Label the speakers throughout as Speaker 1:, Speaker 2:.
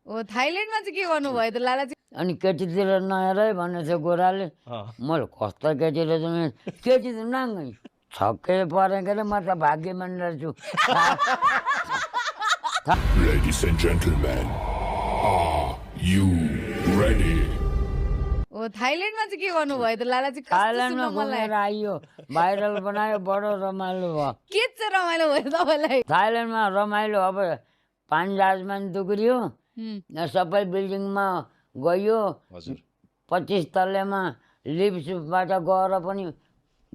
Speaker 1: ओ थाइल्यान्डमा चाहिँ के गर्नुभयो त लालाजी?
Speaker 2: अनि केटीतिर नहेर है भनेछ गोराले। मैले कस्तो केटी रहेछ, केटी त नाङ्गै छक्कै परेँ के अरे, म त भाग्यमान रहेछु।
Speaker 3: Ladies and gentlemen, are you ready?
Speaker 1: ओ थाइल्यान्डमा चाहिँ के गर्नुभयो त लालाजी? कस्तो
Speaker 2: थाइल्यान्डमा
Speaker 1: सुन्न मन
Speaker 2: घुमेर
Speaker 1: लाग्यो।
Speaker 2: आइयो, भाइरल बनायो, बडो रमाइलो भयो।
Speaker 1: के चाहिँ रमाइलो भयो तपाईँलाई?
Speaker 2: थाइल्यान्डमा रमाइलो, अब पानी जहाजमा नि दुग्रियो,
Speaker 1: हुँ,
Speaker 2: सबै बिल्डिङमा गयो। 25 तल्लेमा लिफ्टबाट गएर पनि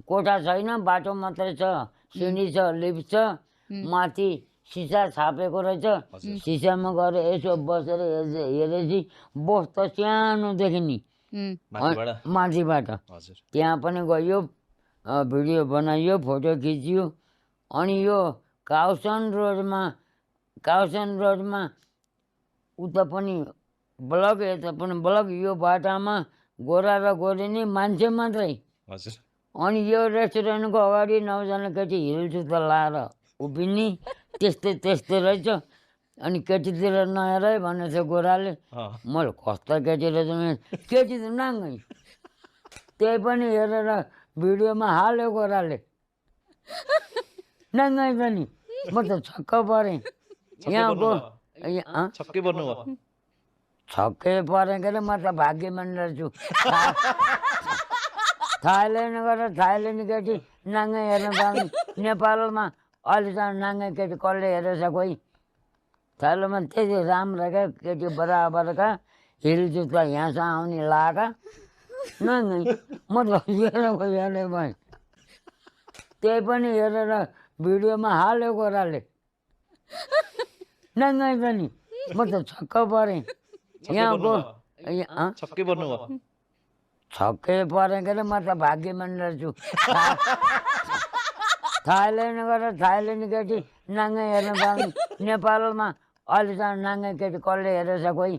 Speaker 2: कोठा छैन, बाटो मात्रै छ, सिँढी छ, लिफ्ट छ, माथि सिसा छापेको रहेछ। सिसामा गएर यसो बसेर हेरेपछि बोस त सानो देखि नि
Speaker 1: हुँ,
Speaker 2: माथिबाट। त्यहाँ पनि गयो, भिडियो बनाइयो, फोटो खिचियो। अनि यो काउसन रोडमा उता पनि ब्लक, यता पनि ब्लक। यो बाटामा गोरा र गोरी नि मान्छे मात्रै। अनि यो रेस्टुरेन्टको अगाडि 9 जना केटी हिल जुत्ता लाएर उभिने, त्यस्तै रहेछ। अनि केटीतिर नहेर है भनेछ गोराले। मैले कस्तो केटी रहेछ, केटी त नाङ्गै। त्यही पनि हेरेर भिडियोमा हाल्यो गोराले, नाङ्गै पनि। म त छक्क परेँ। यहाँको छक्कै परेँ के अरे, म त भाग्यमान रहेछु। थाइल्यान्ड गएर थाइल्यान्ड केटी नाङ्गै हेर्न पाउने। नेपालमा अहिलेसम्म नाङ्गै केटी कसले हेरेछ कोही? थाइल्यान्डमा त्यति राम्रो क्या केटी, बराबरका हिल जुत्ता यहाँसम्म आउने लागा नाङ्गै। म त हेरे भएँ। त्यही पनि हेरेर भिडियोमा हाल्यो गोराले, नाङ्गै पनि। म त छक्क परेँ। यहाँको छक्कै परेँ के अरे, म त भाग्यमान रहेछु। थाइल्यान्ड गएर थाइल्यान्ड केटी नाङ्गै हेर्न पाउने। नेपालमा अहिलेसम्म नाङ्गै केटी कसले हेरेछ कोही?